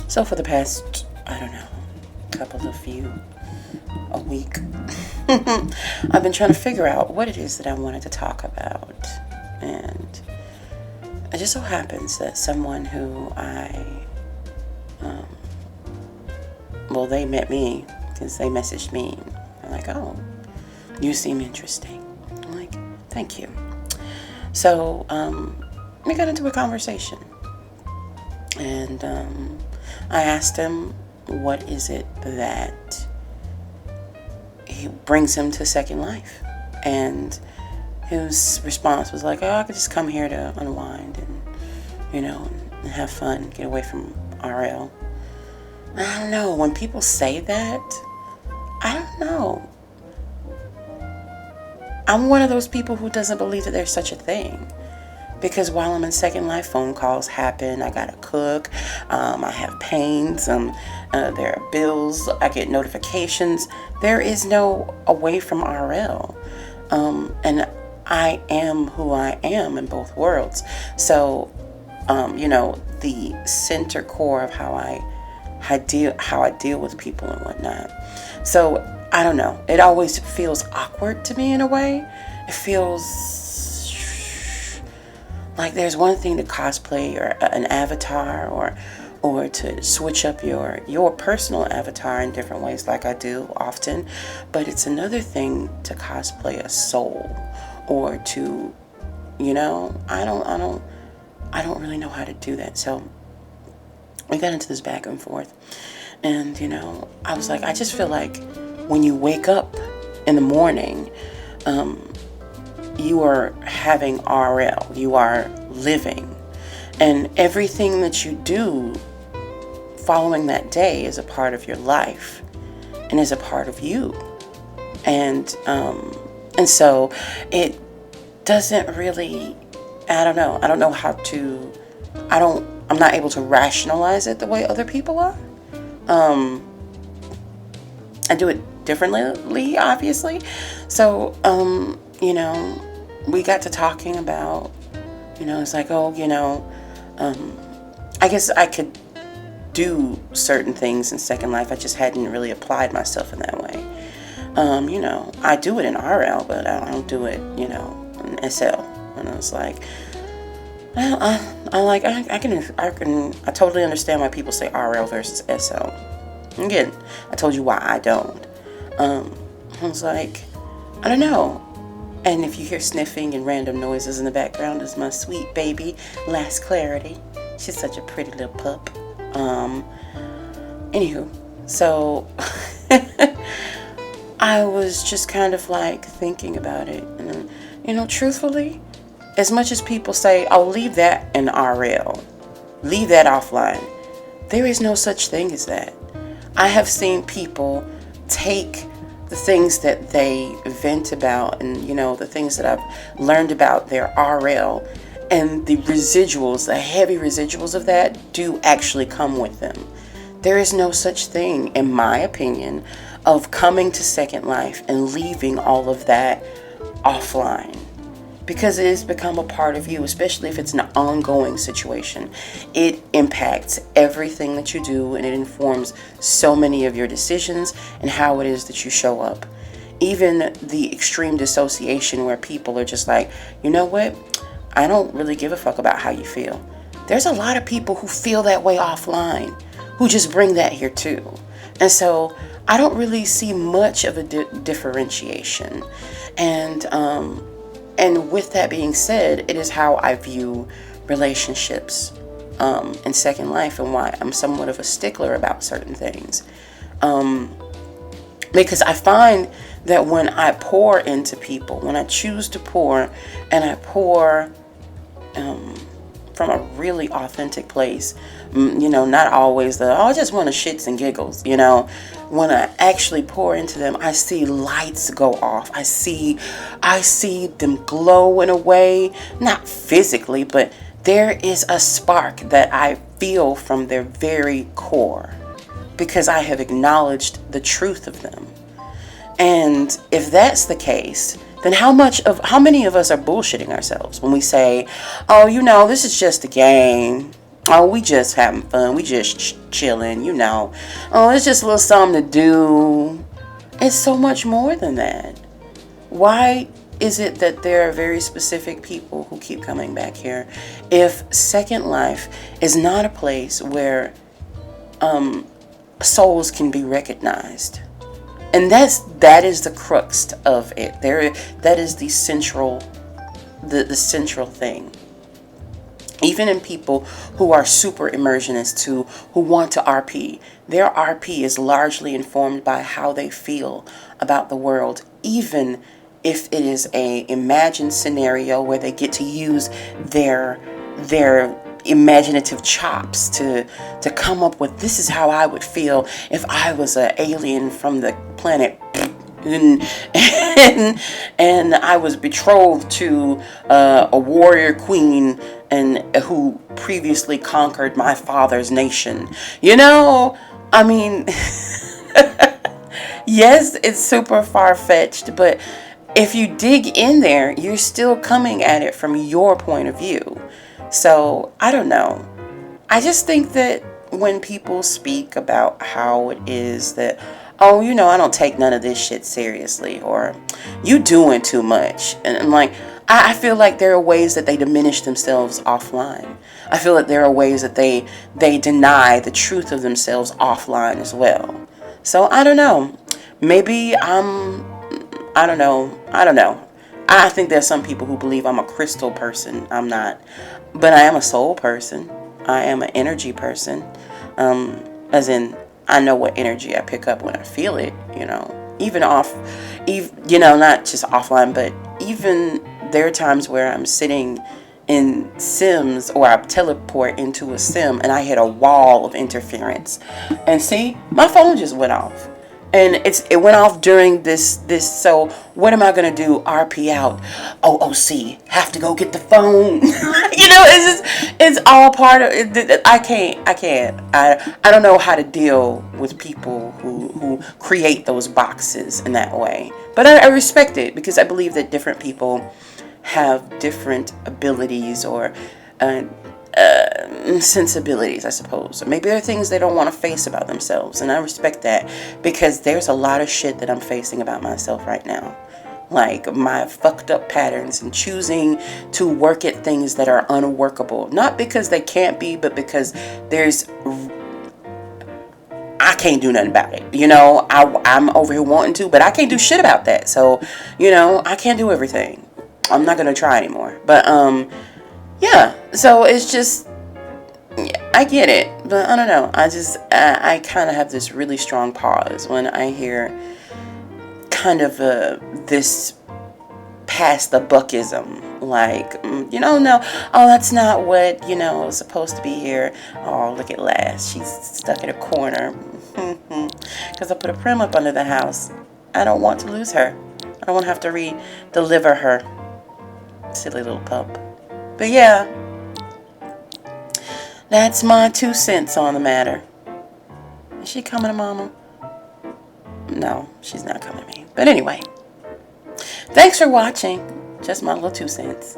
So for the past, a week, I've been trying to figure out what it is that I wanted to talk about. And it just so happens that someone who they met me because they messaged me. They're like, oh, you seem interesting. I'm like, thank you. So we got into a conversation. And I asked him, what is it that he brings him to Second Life? And his response was like, oh, I could just come here to unwind and have fun, get away from RL. I don't know. When people say that, I don't know. I'm one of those people who doesn't believe that there's such a thing. Because while I'm in Second Life, phone calls happen. I gotta cook. I have pains. There are bills. I get notifications. There is no away from RL. And I am who I am in both worlds. So, the center core of how I deal with people and whatnot. So I don't know. It always feels awkward to me in a way. It feels like there's one thing to cosplay or an avatar or to switch up your personal avatar in different ways like I do often, but it's another thing to cosplay a soul or to, I don't really know how to do that. So we got into this back and forth, and I was like, I just feel like when you wake up in the morning, you are having RL, you are living, and everything that you do following that day is a part of your life and is a part of you. And so it doesn't really, I don't know how to, I'm not able to rationalize it the way other people are. I do it differently, obviously. So, we got to talking about, it's like, I guess I could do certain things in Second Life. I just hadn't really applied myself in that way. I do it in RL, but I don't do it, in SL. And I was like, well, I totally understand why people say RL versus SL. Again, I told you why I don't. I was like, I don't know. And if you hear sniffing and random noises in the background, is my sweet baby, Last Clarity. She's such a pretty little pup. Anywho, so I was just kind of like thinking about it. And, truthfully, as much as people say, oh, leave that in RL, leave that offline, there is no such thing as that. I have seen people take the things that they vent about and, the things that I've learned about their RL, and the residuals, the heavy residuals of that do actually come with them. There is no such thing, in my opinion, of coming to Second Life and leaving all of that offline. Because it has become a part of you, especially if it's an ongoing situation. It impacts everything that you do, and it informs so many of your decisions and how it is that you show up. Even the extreme dissociation where people are just like, you know what? I don't really give a fuck about how you feel. There's a lot of people who feel that way offline, who just bring that here too. And so I don't really see much of a differentiation. And with that being said, it is how I view relationships in Second Life, and why I'm somewhat of a stickler about certain things. Because I find that when I pour into people, when I choose to pour, and I pour from a really authentic place, not always I just want to shits and giggles, when I actually pour into them, I see lights go off. I see them glow in a way, not physically, but there is a spark that I feel from their very core, because I have acknowledged the truth of them. And if that's the case, then how many of us are bullshitting ourselves when we say, oh, this is just a game. Oh, we just having fun. We just chilling, you know. Oh, it's just a little something to do. It's so much more than that. Why is it that there are very specific people who keep coming back here if Second Life is not a place where souls can be recognized? And that is the crux of it. That is the central central thing. Even in people who are super immersionists who want to RP, their RP is largely informed by how they feel about the world, even if it is a imagined scenario where they get to use their imaginative chops to come up with, this is how I would feel if I was an alien from the planet and I was betrothed to a warrior queen and who previously conquered my father's nation. You know, I mean, yes, it's super far-fetched, but if you dig in there, you're still coming at it from your point of view. So, I don't know. I just think that when people speak about how it is that, oh, you know, I don't take none of this shit seriously, or you doing too much. And I'm like, I feel like there are ways that they diminish themselves offline. I feel like there are ways that they deny the truth of themselves offline as well. So I don't know. Maybe I don't know. I don't know. I think there's some people who believe I'm a crystal person. I'm not. But I am a soul person. I am an energy person. As in, I know what energy I pick up when I feel it, you know. Even you know, not just offline, but even there are times where I'm sitting in Sims or I teleport into a Sim and I hit a wall of interference. And see, my phone just went off. And it went off during this so what am I gonna do? RP out. OOC, have to go get the phone. You know, it's all part of it. I can't. I don't know how to deal with people who create those boxes in that way. But I respect it because I believe that different people have different abilities or sensibilities, I suppose. Or maybe there are things they don't want to face about themselves, and I respect that because there's a lot of shit that I'm facing about myself right now. Like my fucked up patterns and choosing to work at things that are unworkable. Not because they can't be, but because I can't do nothing about it. You know, I'm over here wanting to, but I can't do shit about that. So, you know, I can't do everything. I'm not going to try anymore. But, yeah. So it's just, yeah, I get it. But I don't know. I kind of have this really strong pause when I hear kind of this past the buckism. Like, you know, no, oh, that's not what, you know, is supposed to be here. Oh, look at Lass. She's stuck in a corner. Because I put a prim up under the house. I don't want to lose her. I don't want to have to deliver her. Silly little pup. But yeah, that's my 2 cents on the matter. Is she coming to Mama? No, she's not coming to me. But anyway, thanks for watching. Just my little 2 cents.